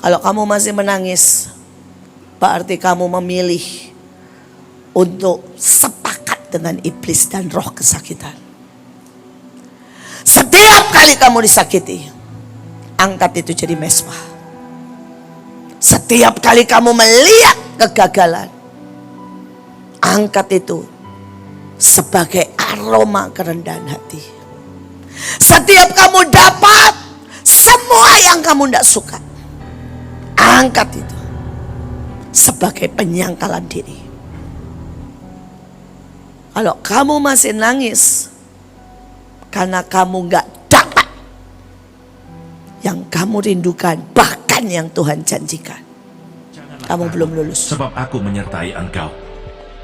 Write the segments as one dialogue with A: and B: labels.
A: Kalau kamu masih menangis, berarti kamu memilih untuk sepakat dengan iblis dan roh kesakitan. Setiap kali kamu disakiti, angkat itu jadi mesbah. Setiap kali kamu melihat kegagalan, angkat itu sebagai aroma kerendahan hati. Setiap kamu dapat semua yang kamu tidak suka, angkat itu sebagai penyangkalan diri. Kalau kamu masih nangis karena kamu gak dapat yang kamu rindukan, bahkan yang Tuhan janjikan, kamu belum lulus.
B: Sebab aku menyertai engkau.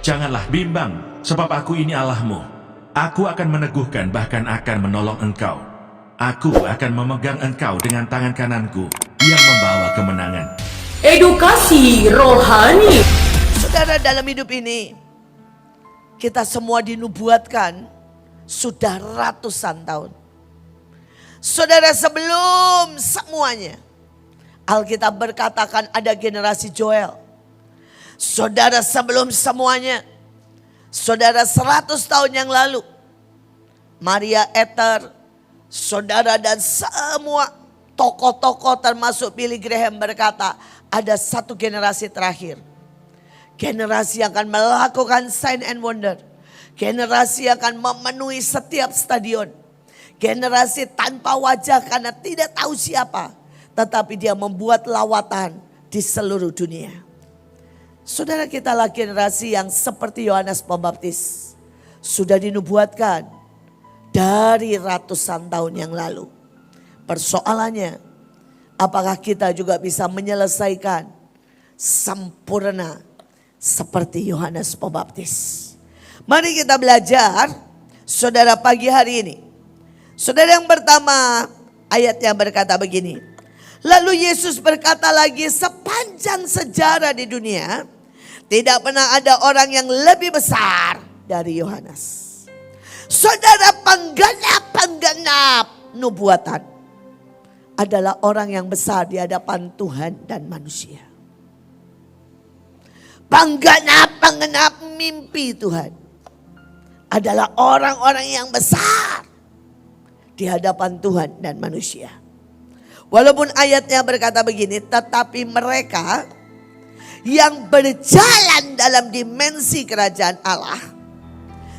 B: Janganlah bimbang, sebab aku ini Allahmu. Aku akan meneguhkan, bahkan akan menolong engkau. Aku akan memegang engkau dengan tangan kananku yang membawa kemenangan.
C: Edukasi rohani.
A: Saudara, dalam hidup ini kita semua dinubuatkan sudah ratusan tahun. Saudara, sebelum semuanya Alkitab berkatakan ada generasi Joel. Saudara, sebelum semuanya, saudara, 100 tahun yang lalu Maria Ether, saudara, dan semua tokoh-tokoh termasuk Billy Graham berkata ada satu generasi terakhir. Generasi yang akan melakukan sign and wonder. Generasi yang akan memenuhi setiap stadion. Generasi tanpa wajah karena tidak tahu siapa. Tetapi dia membuat lawatan di seluruh dunia. Saudara, kitalah generasi yang seperti Yohanes Pembaptis. Sudah dinubuatkan dari ratusan tahun yang lalu. Persoalannya, apakah kita juga bisa menyelesaikan sempurna seperti Yohanes Pembaptis? Mari kita belajar, saudara, pagi hari ini. Saudara, yang pertama ayatnya berkata begini. Lalu Yesus berkata lagi, sepanjang sejarah di dunia tidak pernah ada orang yang lebih besar dari Yohanes. Saudara, penggenap nubuatan adalah orang yang besar di hadapan Tuhan dan manusia. Penggenap mimpi Tuhan adalah orang-orang yang besar di hadapan Tuhan dan manusia. Walaupun ayatnya berkata begini, tetapi mereka yang berjalan dalam dimensi kerajaan Allah,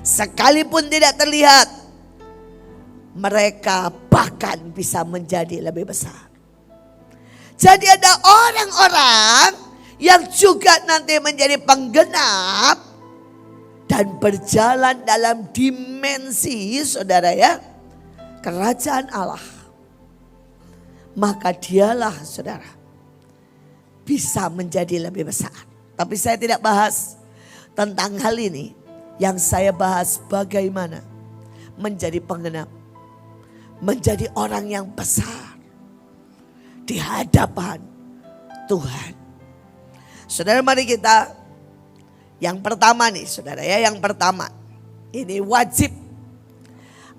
A: sekalipun tidak terlihat, mereka bahkan bisa menjadi lebih besar. Jadi ada orang-orang yang juga nanti menjadi penggenap dan berjalan dalam dimensi, saudara ya, kerajaan Allah. Maka dialah, saudara, bisa menjadi lebih besar. Tapi saya tidak bahas tentang hal ini. Yang saya bahas bagaimana menjadi penggenap, menjadi orang yang besar di hadapan Tuhan. Saudara, mari kita yang pertama nih, saudara ya, yang pertama ini wajib.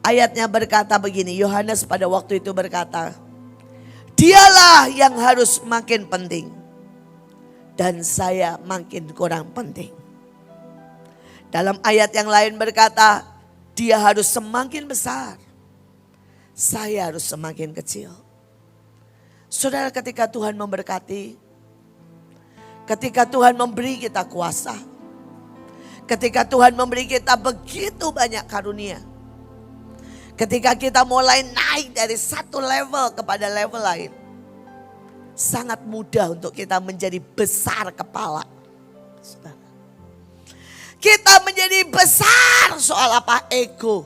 A: Ayatnya berkata begini, Yohanes pada waktu itu berkata, dialah yang harus makin penting dan saya makin kurang penting. Dalam ayat yang lain berkata, dia harus semakin besar, saya harus semakin kecil. Saudara, ketika Tuhan memberkati, ketika Tuhan memberi kita kuasa, ketika Tuhan memberi kita begitu banyak karunia, ketika kita mulai naik dari satu level kepada level lain, sangat mudah untuk kita menjadi besar kepala. Saudara, kita menjadi besar soal apa? Ego.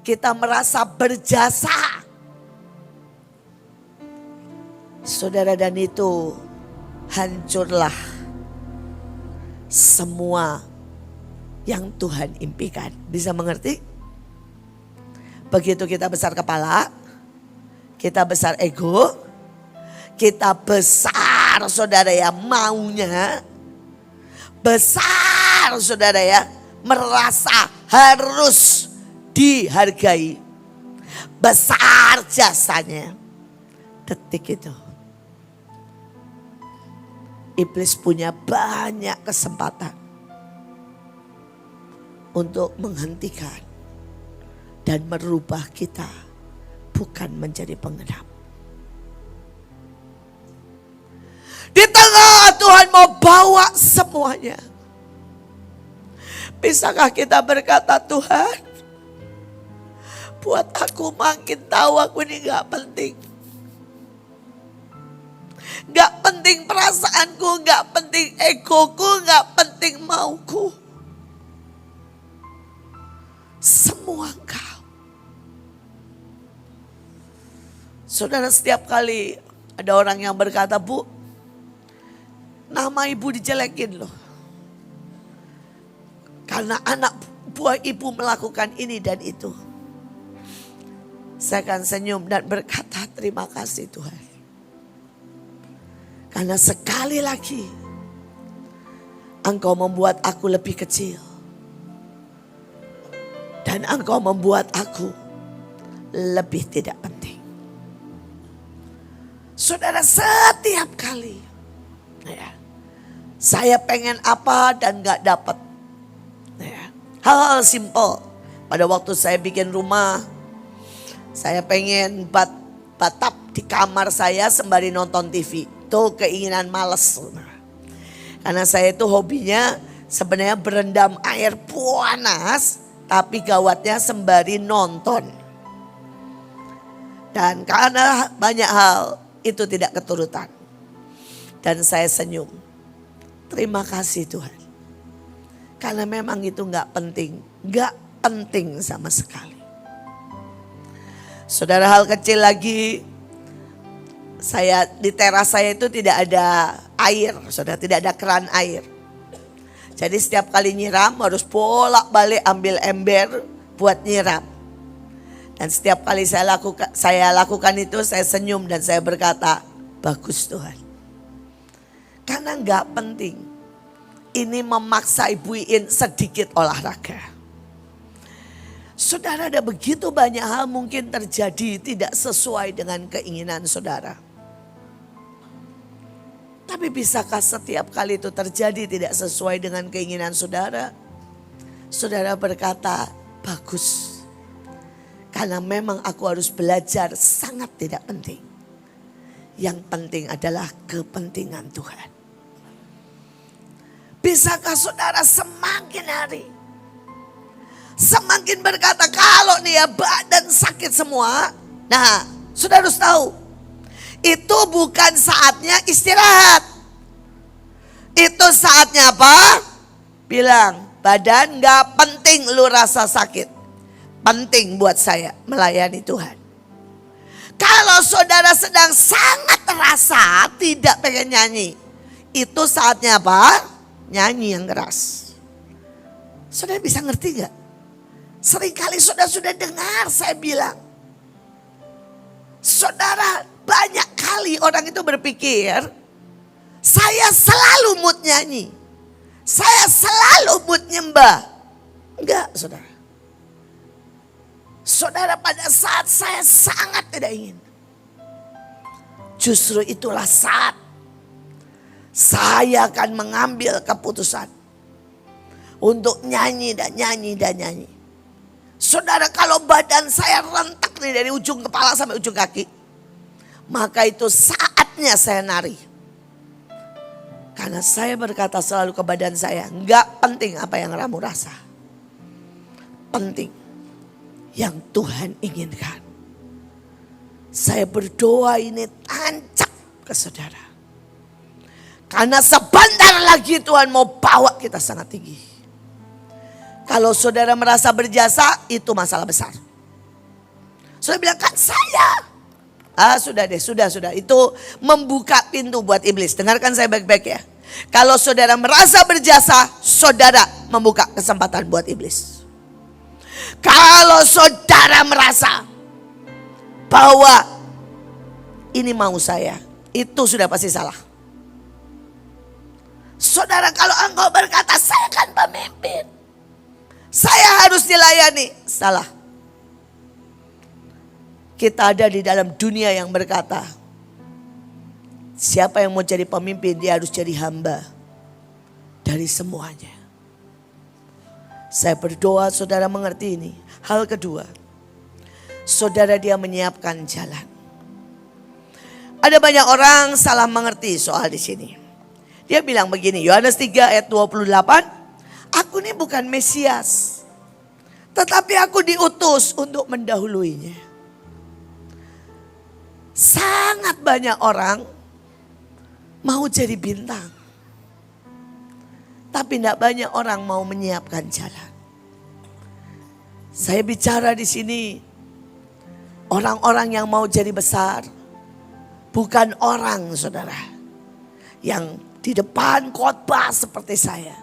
A: Kita merasa berjasa. Saudara, dan itu hancurlah semua yang Tuhan impikan. Bisa mengerti? Begitu kita besar kepala, kita besar ego, kita besar, saudara ya, maunya. Besar, saudara ya, merasa harus dihargai. Besar jasanya. Detik itu iblis punya banyak kesempatan untuk menghentikan dan merubah kita bukan menjadi penggenap. Di tengah Tuhan mau bawa semuanya. Bisakah kita berkata, Tuhan, buat aku makin tahu aku ini gak penting. Gak penting perasaanku, gak penting egoku, gak penting mauku. Semua Engkau. Saudara, setiap kali ada orang yang berkata, Bu, nama ibu dijelekin loh. Karena anak buah ibu melakukan ini dan itu. Saya akan senyum dan berkata, terima kasih Tuhan. Karena sekali lagi Engkau membuat aku lebih kecil. Dan Engkau membuat aku lebih tidak penting. Saudara, setiap kali ya, saya pengen apa dan gak dapat. Ya, hal-hal simpel. Pada waktu saya bikin rumah, saya pengen batap di kamar saya sembari nonton TV. Itu keinginan males. Karena saya itu hobinya sebenarnya berendam air panas, tapi gawatnya sembari nonton. Dan karena banyak hal itu tidak keturutan. Dan saya senyum. Terima kasih Tuhan. Karena memang itu gak penting. Gak penting sama sekali. Saudara, hal kecil lagi. Saya di teras saya itu tidak ada air. Saudara, tidak ada keran air. Jadi setiap kali nyiram harus bolak-balik ambil ember buat nyiram. Dan setiap kali saya lakukan itu, saya senyum dan saya berkata, bagus Tuhan. Karena gak penting. Ini memaksa Ibu Iin sedikit olahraga. Saudara, ada begitu banyak hal mungkin terjadi tidak sesuai dengan keinginan saudara. Tapi bisakah setiap kali itu terjadi tidak sesuai dengan keinginan saudara? Saudara berkata, bagus. Karena memang aku harus belajar sangat tidak penting. Yang penting adalah kepentingan Tuhan. Bisakah saudara semakin hari, semakin berkata, kalau nih ya badan sakit semua. Nah, saudara harus tahu, itu bukan saatnya istirahat. Itu saatnya apa? Bilang, badan gak penting lu rasa sakit. Penting buat saya melayani Tuhan. Kalau saudara sedang sangat terasa tidak pengen nyanyi, itu saatnya apa? Nyanyi yang keras. Saudara bisa ngerti gak? Seringkali saudara sudah dengar saya bilang. Saudara, banyak kali orang itu berpikir, saya selalu mood nyanyi. Saya selalu mood nyembah. Enggak, saudara. Saudara, pada saat saya sangat tidak ingin, justru itulah saat saya akan mengambil keputusan untuk nyanyi dan nyanyi dan nyanyi. Saudara, kalau badan saya rentak nih dari ujung kepala sampai ujung kaki, maka itu saatnya saya nari. Karena saya berkata selalu ke badan saya, enggak penting apa yang kamu rasa. Penting yang Tuhan inginkan. Saya berdoa ini tancap ke saudara. Karena sebentar lagi Tuhan mau bawa kita sangat tinggi. Kalau saudara merasa berjasa, itu masalah besar. Saudara bilang, kan saya. Sudah deh, sudah. Itu membuka pintu buat iblis. Dengarkan saya baik-baik ya. Kalau saudara merasa berjasa, saudara membuka kesempatan buat iblis. Kalau saudara merasa bahwa ini mau saya, itu sudah pasti salah. Saudara, kalau engkau berkata, saya kan pemimpin, saya harus dilayani, salah. Kita ada di dalam dunia yang berkata, Siapa yang mau jadi pemimpin, dia harus jadi hamba dari semuanya. Saya berdoa saudara mengerti ini. Hal kedua, saudara dia menyiapkan jalan. Ada banyak orang salah mengerti soal di sini. Dia bilang begini, Yohanes 3 ayat 28, aku ini bukan Mesias, tetapi aku diutus untuk mendahuluinya. Sangat banyak orang mau jadi bintang, tapi tidak banyak orang mau menyiapkan jalan. Saya bicara di sini, orang-orang yang mau jadi besar, bukan orang saudara yang di depan khotbah seperti saya.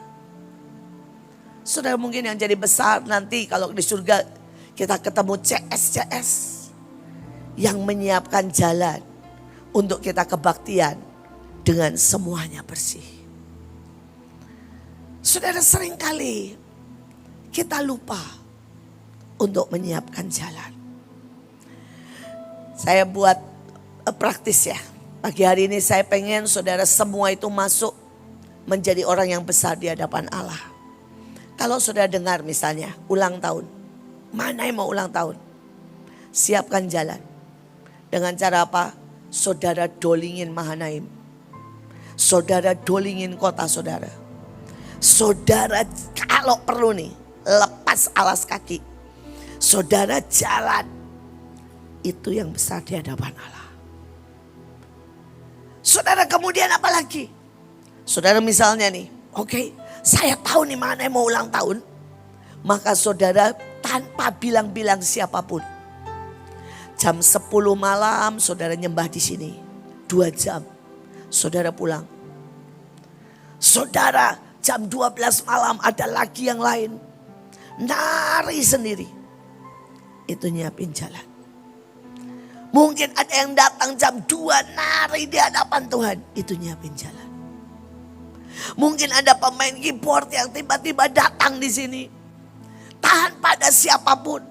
A: Saudara mungkin yang jadi besar nanti kalau di surga kita ketemu CS yang menyiapkan jalan untuk kita kebaktian dengan semuanya bersih. Saudara, seringkali kita lupa untuk menyiapkan jalan. Saya buat praktis ya. Pagi hari ini saya pengen saudara semua itu masuk menjadi orang yang besar di hadapan Allah. Kalau saudara dengar misalnya ulang tahun. Mana yang mau ulang tahun? Siapkan jalan. Dengan cara apa? Saudara dolingin Mahanaim. Saudara dolingin kota saudara. Saudara kalau perlu nih lepas alas kaki. Saudara jalan. Itu yang besar di hadapan Allah. Saudara kemudian apa lagi? Saudara misalnya nih, oke, saya tahu nih mana yang mau ulang tahun. Maka saudara tanpa bilang-bilang siapapun. Jam 10 malam saudara nyembah di sini. 2 jam saudara pulang. Saudara jam 12 malam ada lagi yang lain. Nari sendiri. Itu nyiapin jalan. Mungkin ada yang datang jam 2 nari di hadapan Tuhan. Itu nyiapin jalan. Mungkin ada pemain keyboard yang tiba-tiba datang di sini. Tanpa ada siapapun.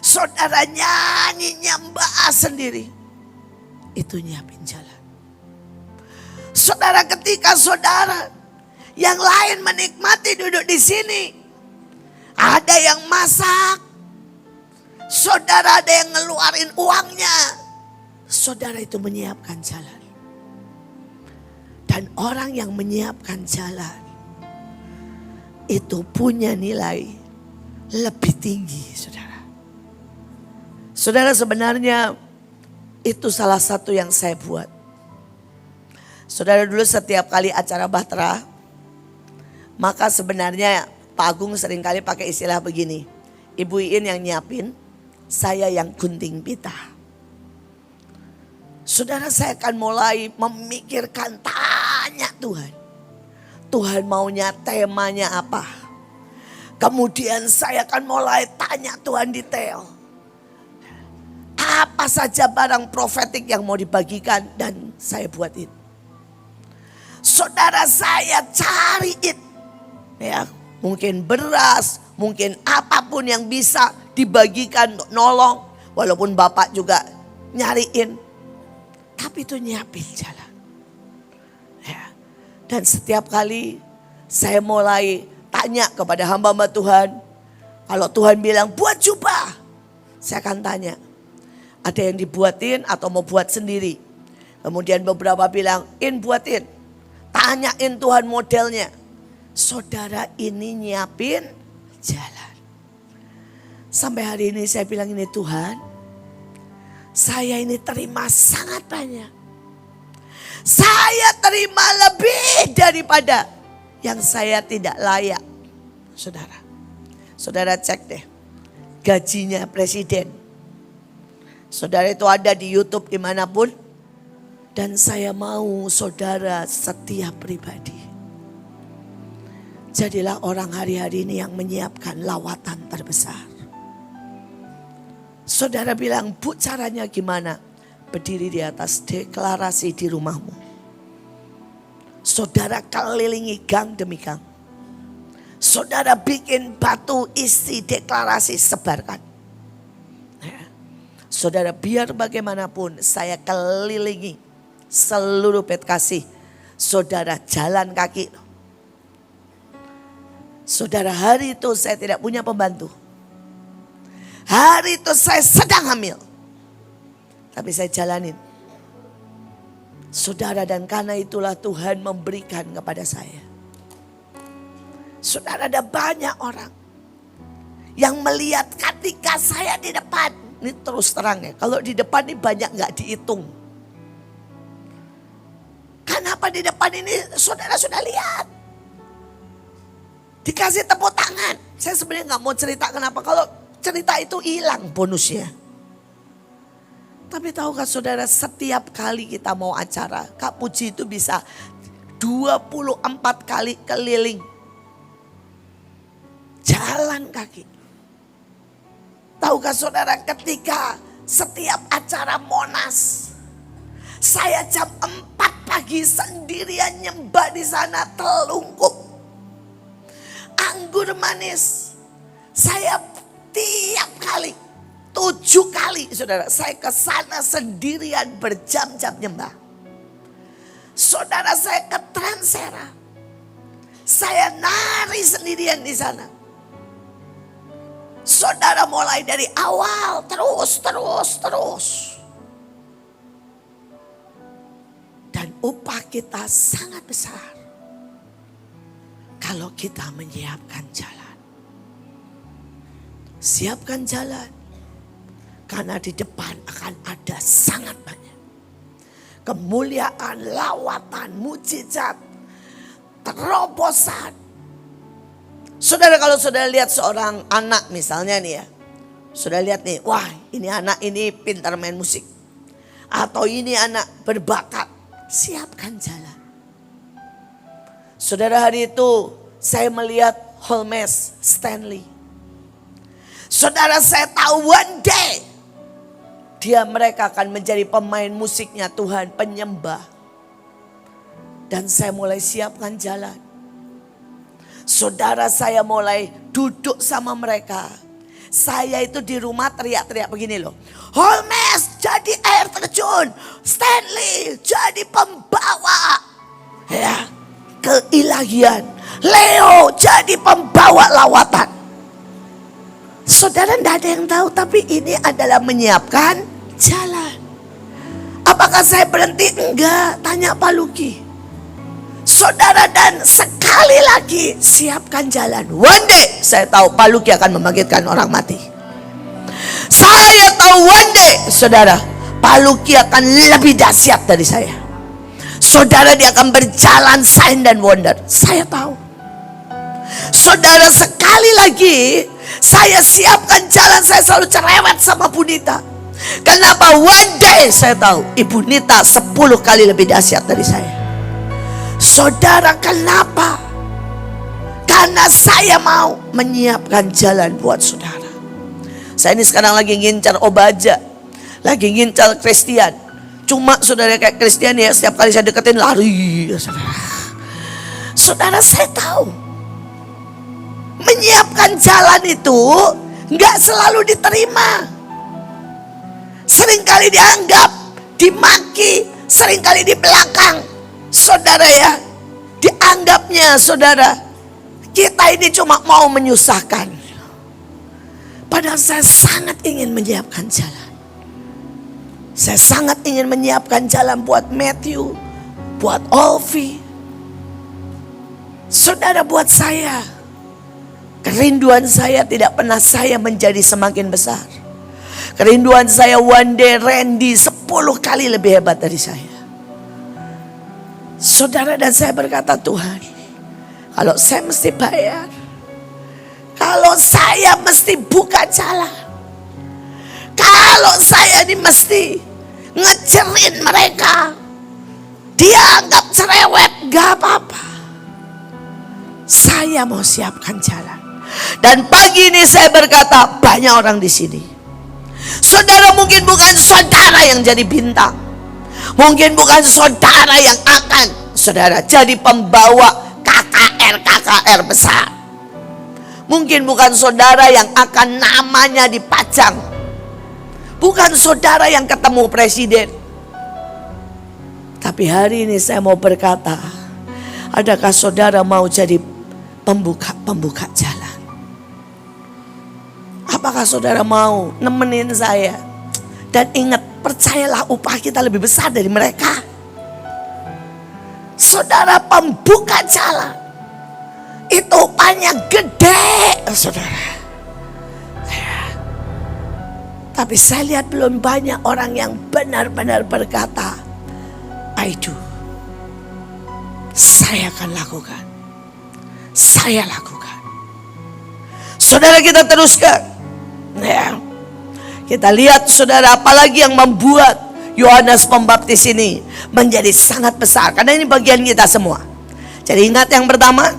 A: Saudara nyanyi nyembah sendiri. Itu nyiapin jalan. Saudara ketika saudara yang lain menikmati duduk di sini. Ada yang masak. Saudara ada yang ngeluarin uangnya. Saudara itu menyiapkan jalan. Dan orang yang menyiapkan jalan itu punya nilai lebih tinggi saudara. Saudara sebenarnya itu salah satu yang saya buat. Saudara dulu setiap kali acara Bahtera, maka sebenarnya Pak Agung seringkali pakai istilah begini. Ibu Iin yang nyiapin, saya yang gunting pita. Saudara saya akan mulai memikirkan tanya Tuhan. Tuhan maunya temanya apa? Kemudian saya akan mulai tanya Tuhan detail. Apa saja barang profetik yang mau dibagikan dan saya buatin. Saudara saya cariin. Ya, mungkin beras, mungkin apapun yang bisa dibagikan untuk nolong. Walaupun Bapak juga nyariin. Tapi itu nyiapin jalan. Ya. Dan setiap kali saya mulai tanya kepada hamba-hamba Tuhan. Kalau Tuhan bilang buat jubah. Saya akan tanya. Ada yang dibuatin atau mau buat sendiri. Kemudian beberapa bilang buatin. Tanyain Tuhan modelnya. Saudara ini nyiapin jalan. Sampai hari ini saya bilang ini Tuhan, saya ini terima sangat banyak. Saya terima lebih daripada yang saya tidak layak. Saudara, saudara cek deh gajinya presiden. Saudara itu ada di YouTube dimanapun. Dan saya mau saudara setiap pribadi. Jadilah orang hari-hari ini yang menyiapkan lawatan terbesar. Saudara bilang, Bu caranya gimana? Berdiri di atas deklarasi di rumahmu. Saudara kelilingi gang demi gang. Saudara bikin batu isi deklarasi sebarkan. Saudara biar bagaimanapun saya kelilingi seluruh bed kasih. Saudara jalan kaki. Saudara, hari itu saya tidak punya pembantu. Hari itu saya sedang hamil. Tapi saya jalanin. Saudara, dan karena itulah Tuhan memberikan kepada saya. Saudara, ada banyak orang yang melihat ketika saya di depan. Ini terus terang ya, kalau di depan ini banyak gak dihitung. Kenapa di depan ini saudara sudah lihat? Dikasih tepuk tangan. Saya sebenarnya gak mau cerita kenapa. Kalau cerita itu hilang bonusnya. Tapi tahukah saudara, setiap kali kita mau acara, Kak Puji itu bisa 24 kali keliling. Jalan kaki. Tahukah saudara, ketika setiap acara Monas, saya jam 4 pagi sendirian nyembah di sana, telungkup. Anggur manis. Saya tiap kali, 7 kali saudara, saya ke sana sendirian berjam-jam nyembah. Saudara, saya ke Transera. Saya nari sendirian di sana. Saudara, mulai dari awal terus. Dan upah kita sangat besar kalau kita menyiapkan jalan. Siapkan jalan, karena di depan akan ada sangat banyak kemuliaan, lawatan, mujizat, terobosan. Saudara, kalau saudara lihat seorang anak misalnya nih ya. Saudara lihat nih, wah ini anak ini pintar main musik. Atau ini anak berbakat. Siapkan jalan. Saudara, hari itu saya melihat Holmes Stanley. Saudara, saya tahu one day mereka akan menjadi pemain musiknya Tuhan, penyembah. Dan saya mulai siapkan jalan. Saudara, saya mulai duduk sama mereka. Saya itu di rumah teriak-teriak begini loh. Holmes jadi air terjun. Stanley jadi pembawa. Ya, keilahian. Leo jadi pembawa lawatan. Saudara, tidak ada yang tahu, tapi ini adalah menyiapkan jalan. Apakah saya berhenti? Enggak, tanya Pak Luki. Saudara, dan sekali lagi siapkan jalan. One day saya tahu Pak Luki akan membangkitkan orang mati. Saya tahu one day, saudara, Pak Luki akan lebih dahsyat dari saya. Saudara, dia akan berjalan sign dan wonder. Saya tahu. Saudara, sekali lagi saya siapkan jalan. Saya selalu cerewet sama Bu Nita. Kenapa? One day saya tahu Ibu Nita 10 kali lebih dahsyat dari saya. Saudara, kenapa? Karena saya mau menyiapkan jalan buat saudara. Saya ini sekarang lagi ngincar Obaja, lagi ngincar Christian. Cuma saudara, kayak Christian ya, setiap kali saya deketin lari. Saudara, saya tahu menyiapkan jalan itu nggak selalu diterima. Seringkali dianggap, dimaki, seringkali di belakang. Saudara ya, dianggapnya saudara, kita ini cuma mau menyusahkan. Padahal saya sangat ingin menyiapkan jalan. Saya sangat ingin menyiapkan jalan buat Matthew, buat Olvi. Saudara, buat saya, kerinduan saya tidak pernah saya menjadi semakin besar. Kerinduan saya one day Randy 10 kali lebih hebat dari saya. Saudara, dan saya berkata, Tuhan, kalau saya mesti bayar, kalau saya mesti buka jalan, kalau saya ini mesti ngecerin mereka, dia anggap cerewet, gak apa-apa. Saya mau siapkan jalan. Dan pagi ini saya berkata, banyak orang di sini. Saudara, mungkin bukan saudara yang jadi bintang. Mungkin bukan saudara yang akan saudara jadi pembawa KKR besar. Mungkin bukan saudara yang akan namanya dipajang. Bukan saudara yang ketemu presiden. Tapi hari ini saya mau berkata, adakah saudara mau jadi pembuka jalan? Apakah saudara mau nemenin saya? Dan ingat, percayalah upah kita lebih besar dari mereka. Saudara pembuka jalan, itu upahnya gede, saudara. Tapi saya lihat belum banyak orang yang benar-benar berkata, I do. Saya akan lakukan. Saya lakukan. Saudara, kita teruskan. Ya. Kita lihat saudara, apalagi yang membuat Yohanes Pembaptis ini menjadi sangat besar. Karena ini bagian kita semua. Jadi ingat, yang pertama,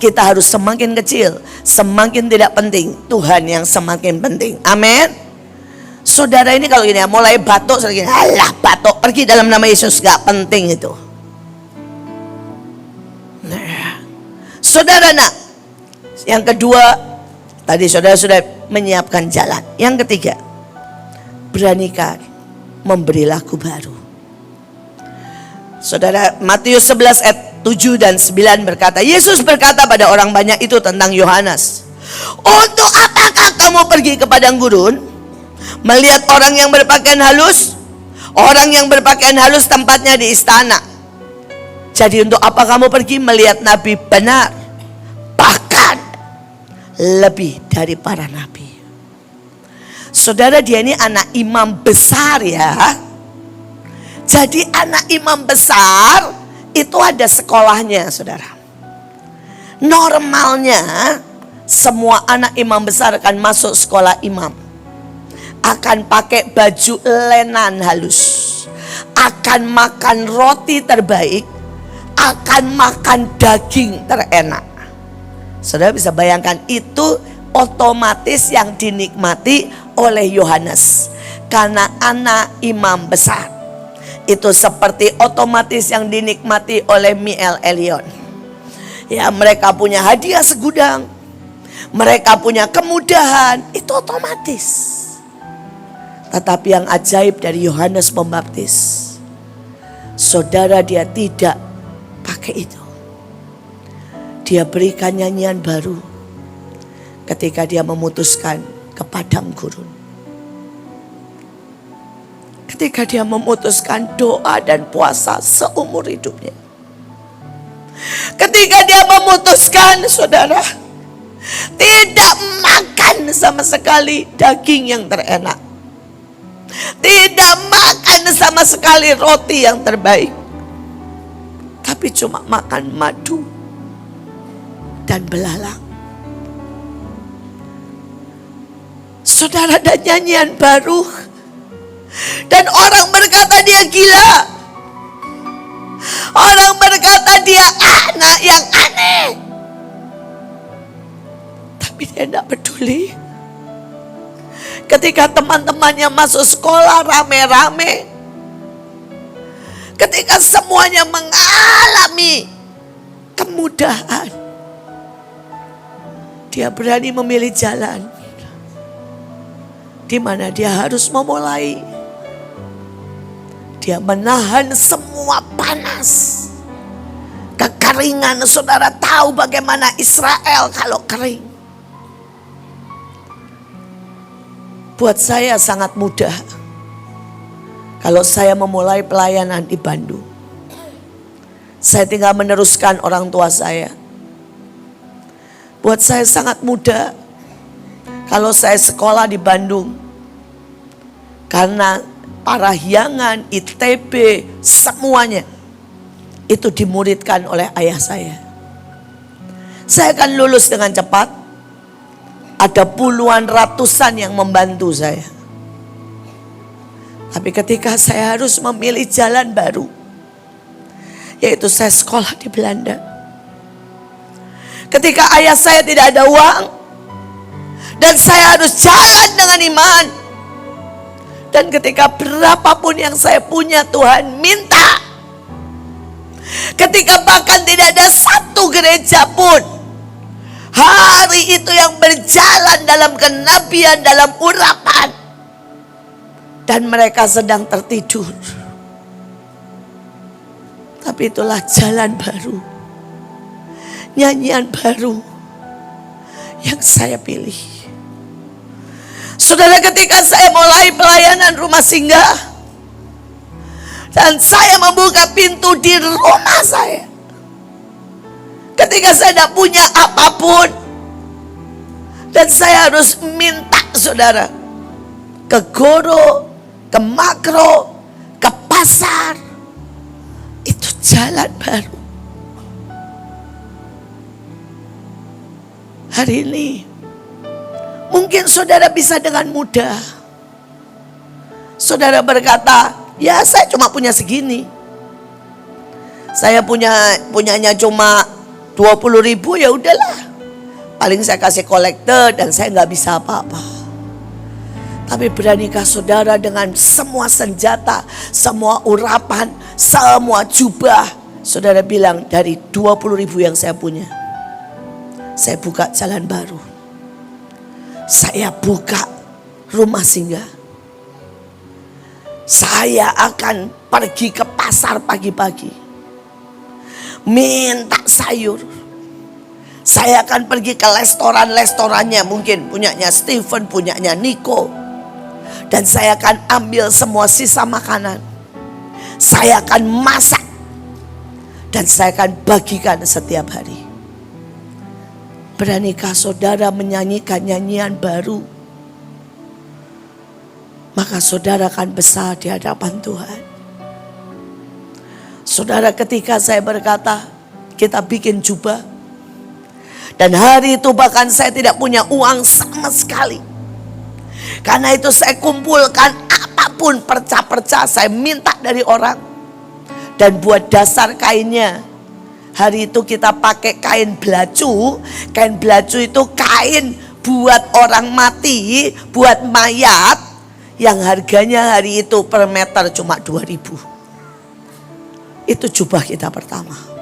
A: kita harus semakin kecil, semakin tidak penting. Tuhan yang semakin penting. Amin. Saudara ini kalau gini ya, mulai batuk, alah batuk, pergi dalam nama Yesus, gak penting itu. Nah, saudara, yang kedua, tadi saudara sudah menyiapkan jalan. Yang ketiga, beranikan memberi laku baru. Saudara, Matius 11 ayat 7 dan 9 berkata, Yesus berkata pada orang banyak itu tentang Yohanes, untuk apakah kamu pergi ke padang gurun melihat orang yang berpakaian halus? Orang yang berpakaian halus tempatnya di istana. Jadi untuk apa kamu pergi melihat nabi benar? Bahkan lebih dari para nabi. Saudara, dia ini anak imam besar ya. Jadi anak imam besar itu ada sekolahnya, saudara. Normalnya semua anak imam besar akan masuk sekolah imam. Akan pakai baju lenan halus, akan makan roti terbaik, akan makan daging terenak. Saudara bisa bayangkan, itu otomatis yang dinikmati oleh Yohanes karena anak imam besar. Itu seperti otomatis yang dinikmati oleh Michael Elion. Ya, mereka punya hadiah segudang, mereka punya kemudahan, itu otomatis. Tetapi yang ajaib dari Yohanes Pembaptis, saudara, dia tidak pakai itu. Dia berikan nyanyian baru ketika dia memutuskan ke padang gurun. Ketika dia memutuskan doa dan puasa seumur hidupnya. Ketika dia memutuskan, saudara, tidak makan sama sekali daging yang terenak. Tidak makan sama sekali roti yang terbaik, tapi cuma makan madu dan belalang. Saudara, ada nyanyian baru dan orang berkata dia gila. Orang berkata dia anak yang aneh. Tapi dia tidak peduli. Ketika teman-temannya masuk sekolah rame-rame, ketika semuanya mengalami kemudahan, dia berani memilih jalan di mana dia harus memulai. Dia menahan semua panas, kekeringan. Saudara tahu bagaimana Israel kalau kering. Buat saya sangat mudah kalau saya memulai pelayanan di Bandung. Saya tinggal meneruskan orang tua saya. Buat saya sangat mudah kalau saya sekolah di Bandung. Karena Parahyangan, ITB, semuanya itu dimuridkan oleh ayah saya. Saya akan lulus dengan cepat. Ada puluhan ratusan yang membantu saya. Tapi ketika saya harus memilih jalan baru, yaitu saya sekolah di Belanda. Ketika ayah saya tidak ada uang, dan saya harus jalan dengan iman. Dan ketika berapapun yang saya punya, Tuhan minta. Ketika bahkan tidak ada satu gereja pun hari itu yang berjalan dalam kenabian, dalam urapan, dan mereka sedang tertidur. Tapi itulah jalan baru, nyanyian baru yang saya pilih. Saudara, ketika saya mulai pelayanan rumah singgah dan saya membuka pintu di rumah saya, ketika saya tidak punya apapun dan saya harus minta, saudara, ke Goro, ke Makro, ke pasar, itu jalan baru. Hari ini mungkin saudara bisa dengan mudah. Saudara berkata, ya saya cuma punya segini. Saya punyanya cuma 20.000, ya udahlah. Paling saya kasih kolektor dan saya nggak bisa apa-apa. Tapi beranikah saudara dengan semua senjata, semua urapan, semua jubah, saudara bilang, dari 20.000 yang saya punya, saya buka jalan baru. Saya buka rumah singgah. Saya akan pergi ke pasar pagi-pagi, minta sayur. Saya akan pergi ke restoran-restorannya, mungkin punyanya Stephen, punyanya Nico. Dan saya akan ambil semua sisa makanan. Saya akan masak. Dan saya akan bagikan setiap hari. Beranikah saudara menyanyikan nyanyian baru? Maka saudara akan besar di hadapan Tuhan. Saudara, ketika saya berkata kita bikin jubah, dan hari itu bahkan saya tidak punya uang sama sekali. Karena itu saya kumpulkan apapun, perca-perca saya minta dari orang. Dan buat dasar kainnya, hari itu kita pakai kain belacu. Kain belacu itu kain buat orang mati, buat mayat, yang harganya hari itu per meter cuma 2.000. Itu jubah kita pertama.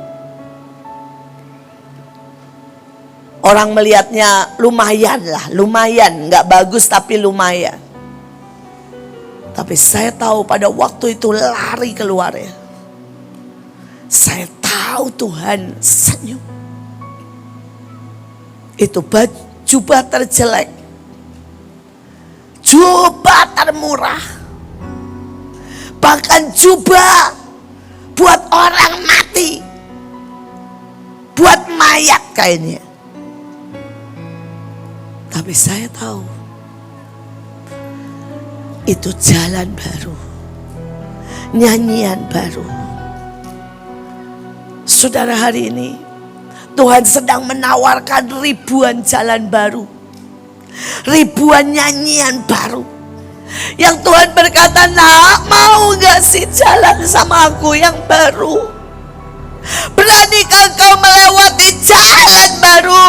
A: Orang melihatnya lumayan lah, lumayan, gak bagus tapi lumayan. Tapi saya tahu pada waktu itu lari keluarnya. Saya tahu Tuhan senyum. Itu jubah terjelek, jubah termurah, bahkan jubah buat orang mati, buat mayat kainnya. Tapi saya tahu itu jalan baru, nyanyian baru. Saudara, hari ini Tuhan sedang menawarkan ribuan jalan baru, ribuan nyanyian baru. Yang Tuhan berkata, nak, mau gak sih jalan sama aku yang baru? Beranikah kau melewati jalan baru?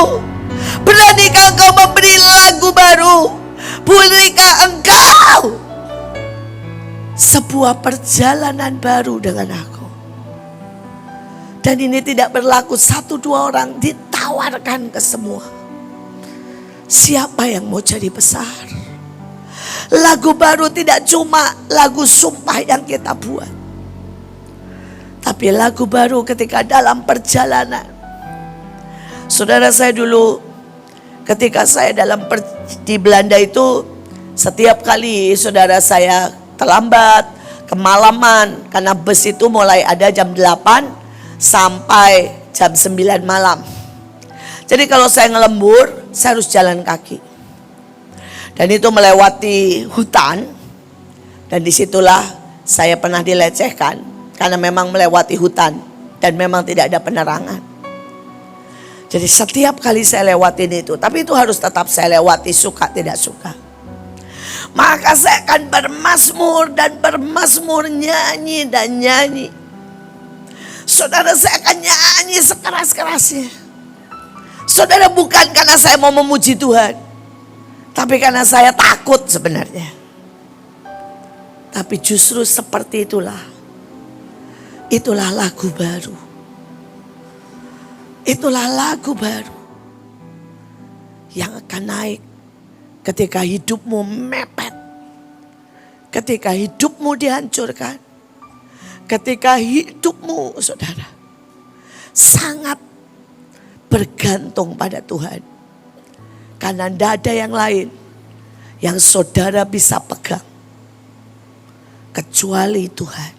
A: Beranikah engkau memberi lagu baru? Beranikah engkau sebuah perjalanan baru dengan aku? Dan ini tidak berlaku 1-2 orang, ditawarkan ke semua. Siapa yang mau jadi besar? Lagu baru tidak cuma lagu sumpah yang kita buat, tapi lagu baru ketika dalam perjalanan. Saudara, saya dulu ketika saya di Belanda itu, setiap kali saudara saya terlambat, kemalaman, karena bus itu mulai ada jam 8 sampai jam 9 malam. Jadi kalau saya ngelembur, saya harus jalan kaki. Dan itu melewati hutan. Dan disitulah saya pernah dilecehkan, karena memang melewati hutan dan memang tidak ada penerangan. Jadi setiap kali saya lewatin itu, tapi itu harus tetap saya lewati, suka tidak suka. Maka saya akan bermazmur dan bermazmur, nyanyi dan nyanyi. Saudara, saya akan nyanyi sekeras-kerasnya. Saudara, bukan karena saya mau memuji Tuhan, tapi karena saya takut sebenarnya. Tapi justru seperti itulah lagu baru. Itulah lagu baru yang akan naik ketika hidupmu mepet, ketika hidupmu dihancurkan, ketika hidupmu, saudara, sangat bergantung pada Tuhan. Karena tidak ada yang lain yang saudara bisa pegang kecuali Tuhan.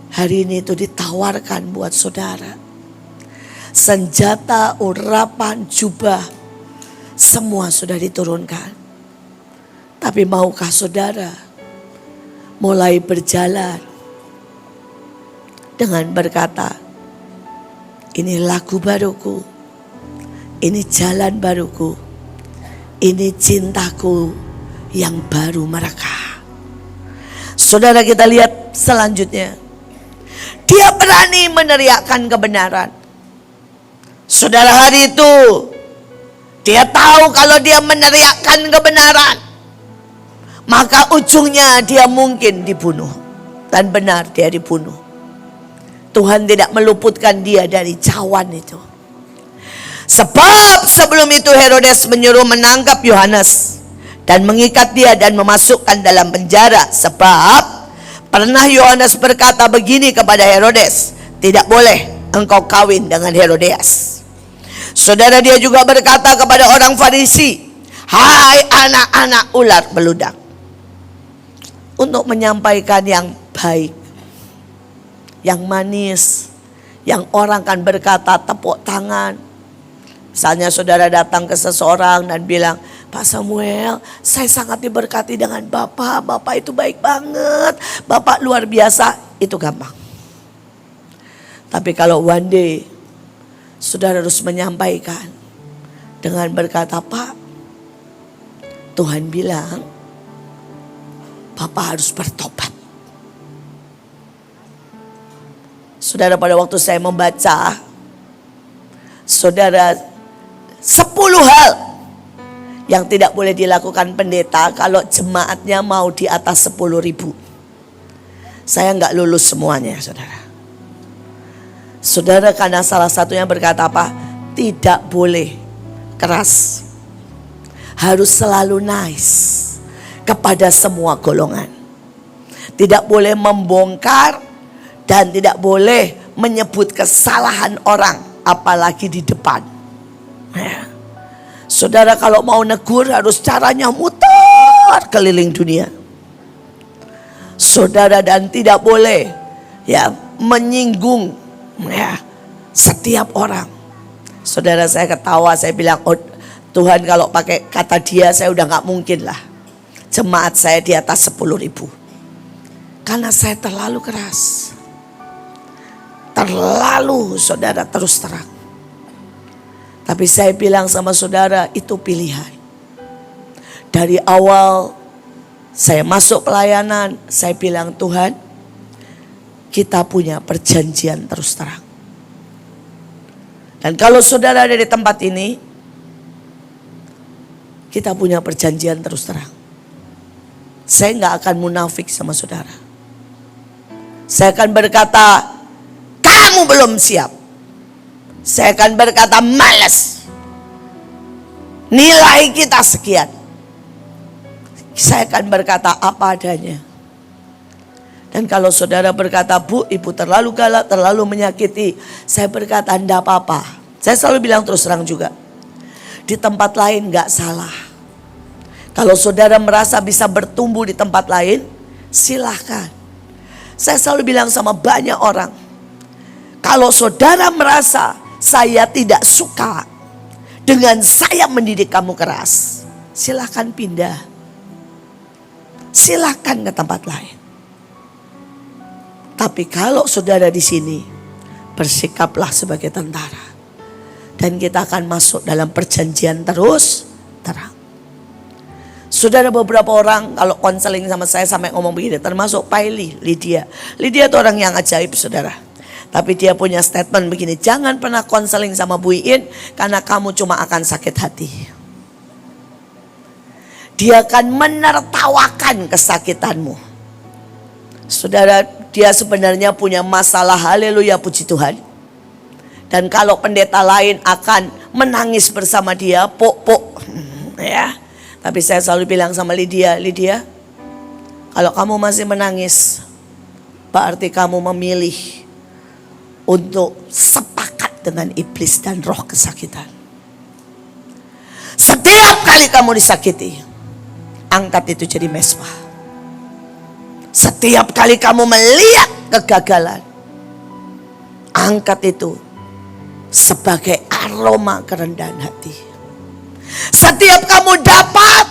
A: Hari ini itu ditawarkan buat saudara. Senjata, urapan, jubah, semua sudah diturunkan. Tapi maukah saudara mulai berjalan dengan berkata, ini lagu baruku, ini jalan baruku, ini cintaku yang baru mereka. Saudara, kita lihat selanjutnya. Dia berani meneriakkan kebenaran. Saudara, hari itu dia tahu kalau dia meneriakkan kebenaran, maka ujungnya dia mungkin dibunuh. Dan benar, dia dibunuh. Tuhan tidak meluputkan dia dari cawan itu. Sebab sebelum itu Herodes menyuruh menangkap Yohanes dan mengikat dia dan memasukkan dalam penjara. Sebab pernah Yohanes berkata begini kepada Herodes, tidak boleh engkau kawin dengan Herodias. Saudara, dia juga berkata kepada orang Farisi, hai anak-anak ular beludak. Untuk menyampaikan yang baik, yang manis, yang orang kan berkata tepuk tangan. Misalnya saudara datang ke seseorang dan bilang, Pak Samuel, saya sangat diberkati dengan Bapak. Bapak itu baik banget. Bapak luar biasa. Itu gampang. Tapi kalau one day saudara harus menyampaikan dengan berkata, Pak, Tuhan bilang Bapak harus bertobat. Saudara, pada waktu saya membaca, saudara, 10 hal yang tidak boleh dilakukan pendeta kalau jemaatnya mau di atas 10.000. Saya nggak lulus semuanya, saudara. Saudara, karena salah satunya berkata apa? Tidak boleh keras. Harus selalu nice kepada semua golongan. Tidak boleh membongkar dan tidak boleh menyebut kesalahan orang, apalagi di depan. Ya. Saudara, kalau mau negur harus caranya muter keliling dunia. Saudara, dan tidak boleh ya menyinggung ya setiap orang. Saudara, saya ketawa, saya bilang, oh Tuhan, kalau pakai kata dia saya udah gak mungkin lah jemaat saya di atas 10.000. Karena saya terlalu keras. Terlalu, saudara, terus terang. Tapi saya bilang sama saudara, itu pilihan. Dari awal saya masuk pelayanan, saya bilang, Tuhan, kita punya perjanjian terus terang. Dan kalau saudara ada di tempat ini, kita punya perjanjian terus terang. Saya gak akan munafik sama saudara. Saya akan berkata, kamu belum siap. Saya akan berkata, malas. Nilai kita sekian. Saya akan berkata apa adanya. Dan kalau saudara berkata, Bu, ibu terlalu galak, terlalu menyakiti, saya berkata, enggak apa-apa. Saya selalu bilang terus terang juga. Di tempat lain gak salah. Kalau saudara merasa bisa bertumbuh di tempat lain, silahkan. Saya selalu bilang sama banyak orang, kalau saudara merasa saya tidak suka dengan saya mendidik kamu keras, silahkan pindah. Silahkan ke tempat lain. Tapi kalau saudara di sini, bersikaplah sebagai tentara. Dan kita akan masuk dalam perjanjian terus terang. Saudara, beberapa orang kalau konseling sama saya sampai ngomong begini, termasuk Paili, Lydia. Lydia itu orang yang ajaib, saudara. Tapi dia punya statement begini, jangan pernah konseling sama Bu Iin karena kamu cuma akan sakit hati. Dia akan menertawakan kesakitanmu. Saudara, dia sebenarnya punya masalah, haleluya, puji Tuhan. Dan kalau pendeta lain akan menangis bersama dia, pok-pok. Ya. Tapi saya selalu bilang sama Lydia, Lydia, kalau kamu masih menangis, berarti kamu memilih untuk sepakat dengan iblis dan roh kesakitan. Setiap kali kamu disakiti, angkat itu jadi mesbah. Setiap kali kamu melihat kegagalan, angkat itu sebagai aroma kerendahan hati. Setiap kamu dapat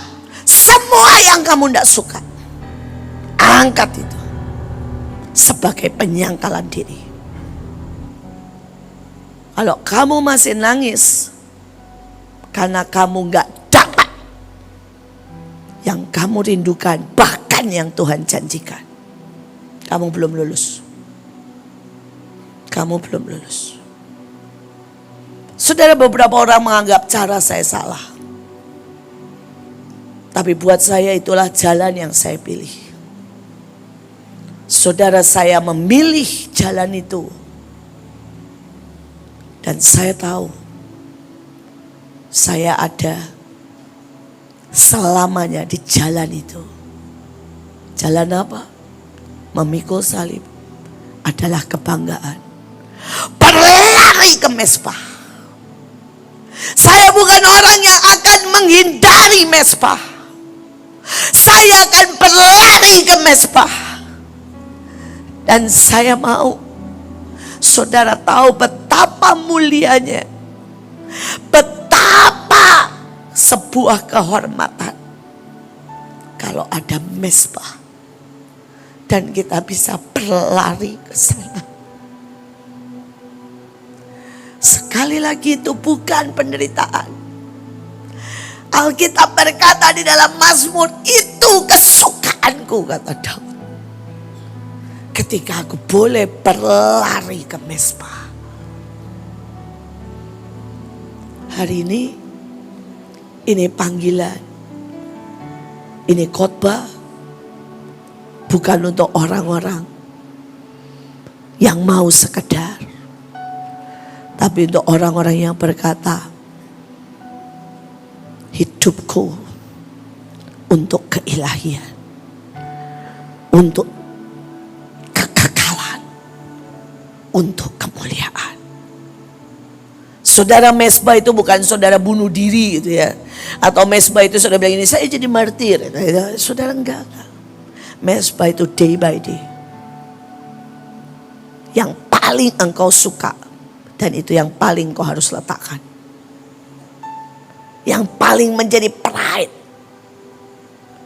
A: semua yang kamu tidak suka, angkat itu sebagai penyangkalan diri. Kalau kamu masih nangis karena kamu gak dapat yang kamu rindukan, bahkan yang Tuhan janjikan, kamu belum lulus. Kamu belum lulus. Saudara, beberapa orang menganggap cara saya salah. Tapi buat saya itulah jalan yang saya pilih. Saudara, saya memilih jalan itu. Dan saya tahu saya ada selamanya di jalan itu. Jalan apa? Memikul salib adalah kebanggaan. Berlari ke mesbah. Saya bukan orang yang akan menghindari mesbah. Saya akan berlari ke mesbah. Dan saya mau saudara tahu betapa mulianya, betapa sebuah kehormatan kalau ada mesbah dan kita bisa berlari ke sana. Sekali lagi, itu bukan penderitaan. Alkitab berkata di dalam Mazmur, itu kesukaanku, kata Daud. Ketika aku boleh berlari ke mesbah. Hari ini panggilan, ini khotbah bukan untuk orang-orang yang mau sekedar, tapi untuk orang-orang yang berkata, hidupku untuk keilahian, untuk kekekalan, untuk kemuliaan. Saudara, mesbah itu bukan saudara bunuh diri gitu ya. Atau mesbah itu saudara bilang ini, saya jadi martir. Saudara enggak. Mesbah itu day by day. Yang paling engkau suka. Dan itu yang paling kau harus letakkan. Yang paling menjadi pride.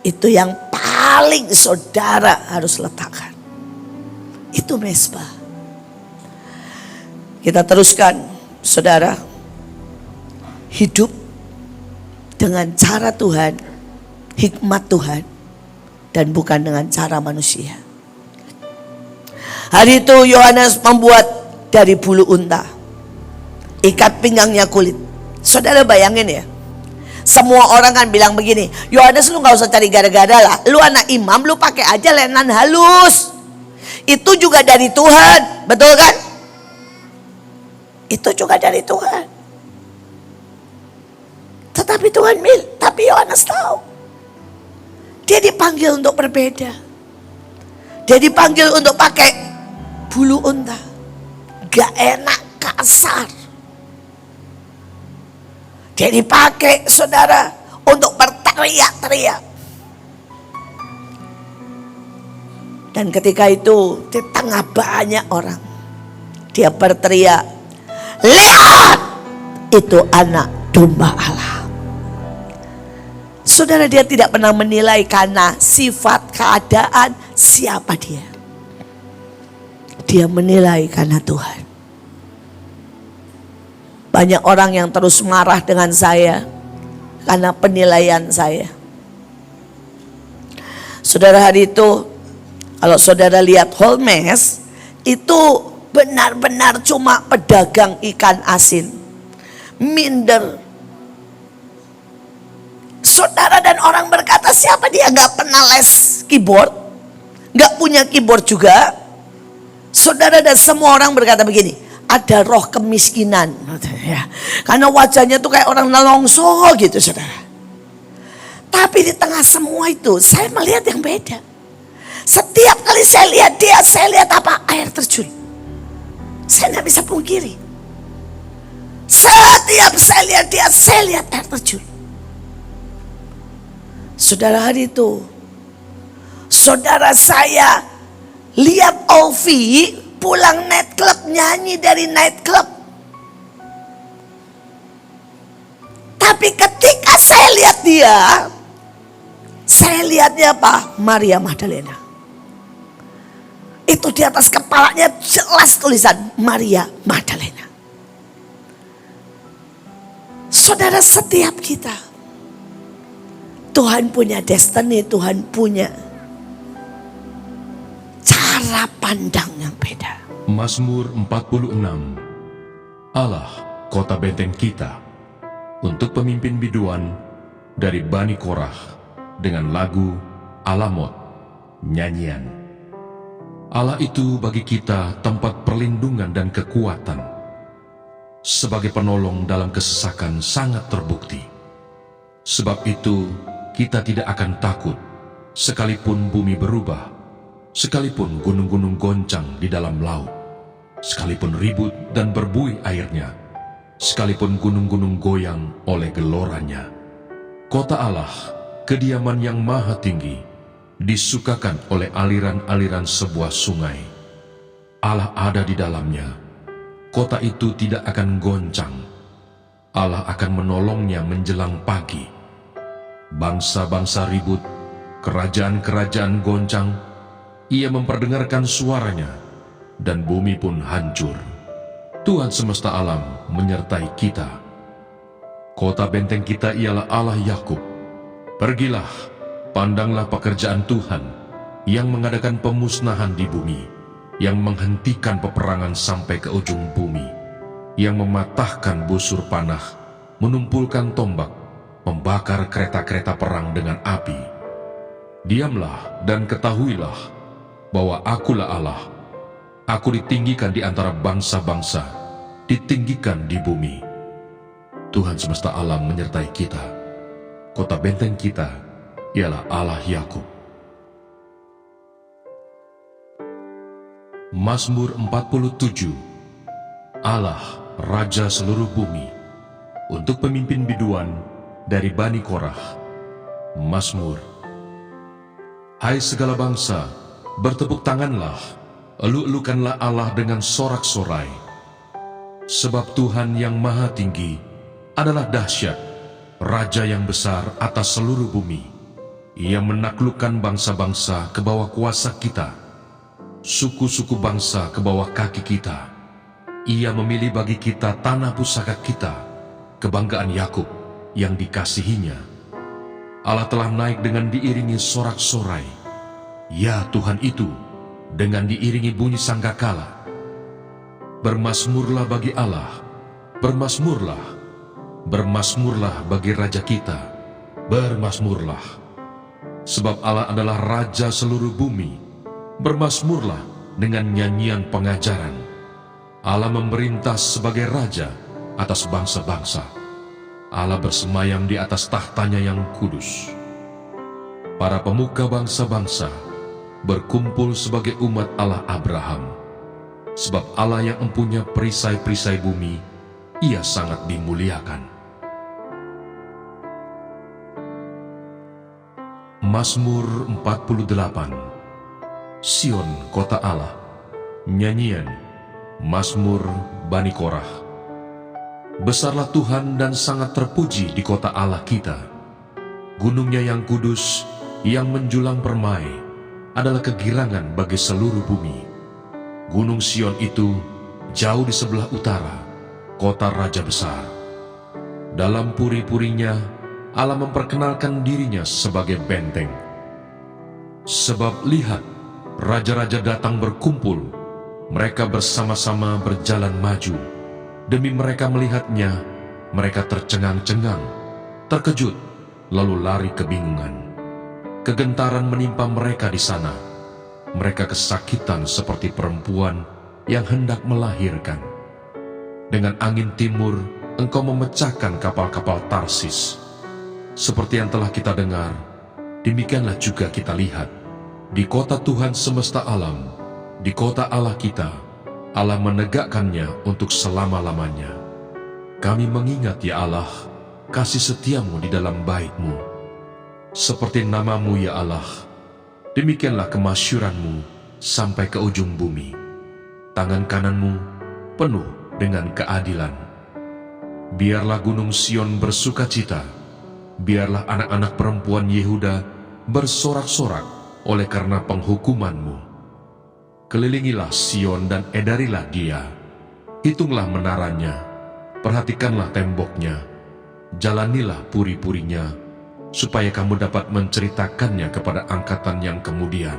A: Itu yang paling saudara harus letakkan. Itu mesbah. Kita teruskan, saudara. Hidup dengan cara Tuhan, hikmat Tuhan, dan bukan dengan cara manusia. Hari itu Yohanes membuat dari bulu unta, ikat pinggangnya kulit. Saudara bayangin ya, semua orang kan bilang begini, Yohanes lu gak usah cari gara-gara lah, lu anak imam, lu pakai aja lenan halus. Itu juga dari Tuhan, betul kan? Itu juga dari Tuhan. Tetapi Tuhan tapi Yohanes tahu. Dia dipanggil untuk berbeda. Dia dipanggil untuk pakai bulu unta. Gak enak, kasar. Dia dipakai, saudara, untuk berteriak-teriak. Dan ketika itu di tengah banyak orang, dia berteriak, lihat, itu anak domba Allah. Saudara, dia tidak pernah menilai karena sifat, keadaan, siapa dia. Dia menilai karena Tuhan. Banyak orang yang terus marah dengan saya karena penilaian saya. Saudara, hari itu kalau saudara lihat Holmes, itu benar-benar cuma pedagang ikan asin. Minder. Saudara, dan orang berkata, siapa dia gak pernah les keyboard, gak punya keyboard juga. Saudara, dan semua orang berkata begini, ada roh kemiskinan ya. Karena wajahnya tuh kayak orang nelongso gitu, saudara. Tapi di tengah semua itu saya melihat yang beda. Setiap kali saya lihat dia, saya lihat apa? Air terjun. Saya tidak bisa pungkiri. Setiap saya lihat dia, saya lihat air terjun. Saudara, hari itu saudara saya lihat Ovi pulang night club, nyanyi dari night club. Tapi ketika saya lihat dia, saya lihatnya apa? Maria Magdalena. Itu di atas kepalanya jelas tulisan Maria Magdalena. Saudara, setiap kita, Tuhan punya destiny, Tuhan punya cara pandang yang beda.
B: Mazmur 46. Allah, kota benteng kita, untuk pemimpin biduan dari Bani Korah dengan lagu Alamot, nyanyian. Allah itu bagi kita tempat perlindungan dan kekuatan. Sebagai penolong dalam kesesakan sangat terbukti. Sebab itu kita tidak akan takut, sekalipun bumi berubah, sekalipun gunung-gunung goncang di dalam laut, sekalipun ribut dan berbuih airnya, sekalipun gunung-gunung goyang oleh geloranya. Kota Allah, kediaman yang maha tinggi, disukakan oleh aliran-aliran sebuah sungai. Allah ada di dalamnya. Kota itu tidak akan goncang. Allah akan menolongnya menjelang pagi. Bangsa-bangsa ribut, kerajaan-kerajaan goncang. Ia memperdengarkan suaranya, dan bumi pun hancur. Tuhan semesta alam menyertai kita. Kota benteng kita ialah Allah Yakub. Pergilah, pandanglah pekerjaan Tuhan yang mengadakan pemusnahan di bumi, yang menghentikan peperangan sampai ke ujung bumi, yang mematahkan busur panah, menumpulkan tombak, membakar kereta-kereta perang dengan api. Diamlah dan ketahuilah bahwa Akulah Allah. Aku ditinggikan di antara bangsa-bangsa, ditinggikan di bumi. Tuhan semesta alam menyertai kita. Kota benteng kita ialah Allah Yakub. Mazmur 47. Allah, Raja seluruh bumi, untuk pemimpin biduan dari Bani Korah. Mazmur. Hai segala bangsa, bertepuk tanganlah, elu-elukanlah Allah dengan sorak-sorai. Sebab Tuhan yang maha tinggi adalah dahsyat, Raja yang besar atas seluruh bumi. Ia menaklukkan bangsa-bangsa ke bawah kuasa kita, suku-suku bangsa ke bawah kaki kita. Ia memilih bagi kita tanah pusaka kita, kebanggaan Yakub yang dikasihinya. Allah telah naik dengan diiringi sorak-sorai. Ya Tuhan itu, dengan diiringi bunyi sangkakala. Bermasmurlah bagi Allah, bermasmurlah, bermasmurlah bagi Raja kita, bermasmurlah. Sebab Allah adalah Raja seluruh bumi. Bermasmurlah dengan nyanyian pengajaran. Allah memerintah sebagai Raja atas bangsa-bangsa. Allah bersemayam di atas tahtanya yang kudus. Para pemuka bangsa-bangsa berkumpul sebagai umat Allah Abraham. Sebab Allah yang empunya perisai-perisai bumi, Ia sangat dimuliakan. Mazmur 48. Sion, kota Allah. Nyanyian Mazmur Bani Korah. Besarlah Tuhan dan sangat terpuji di kota Allah kita. Gunungnya yang kudus, yang menjulang permai, adalah kegirangan bagi seluruh bumi. Gunung Sion itu jauh di sebelah utara, kota Raja besar. Dalam puri-purinya, Allah memperkenalkan dirinya sebagai benteng. Sebab lihat, raja-raja datang berkumpul, mereka bersama-sama berjalan maju. Demi mereka melihatnya, mereka tercengang-cengang, terkejut, lalu lari kebingungan. Kegentaran menimpa mereka di sana. Mereka kesakitan seperti perempuan yang hendak melahirkan. Dengan angin timur, engkau memecahkan kapal-kapal Tarsis. Seperti yang telah kita dengar, demikianlah juga kita lihat.
D: Di kota Tuhan semesta alam, di kota Allah kita, Allah menegakkannya untuk selama-lamanya. Kami mengingat ya Allah, kasih setiamu di dalam bait-Mu. Seperti namamu ya Allah, demikianlah kemasyuranmu sampai ke ujung bumi. Tangan kananmu penuh dengan keadilan. Biarlah gunung Sion bersukacita, biarlah anak-anak perempuan Yehuda bersorak-sorak oleh karena penghukuman-Mu. Kelilingilah Sion dan edarilah dia. Hitunglah menaranya, perhatikanlah temboknya, jalanilah puri-purinya, supaya kamu dapat menceritakannya kepada angkatan yang kemudian.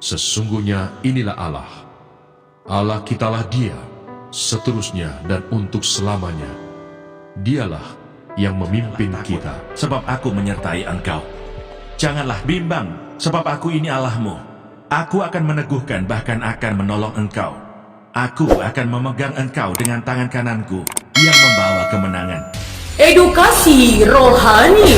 D: Sesungguhnya inilah Allah. Allah kitalah Dia, seterusnya dan untuk selamanya. Dialah yang memimpin kita.
B: Sebab aku menyertai engkau. Janganlah bimbang, sebab aku ini Allahmu. Aku akan meneguhkan, bahkan akan menolong engkau. Aku akan memegang engkau dengan tangan kananku yang membawa kemenangan.
C: Edukasi rohani.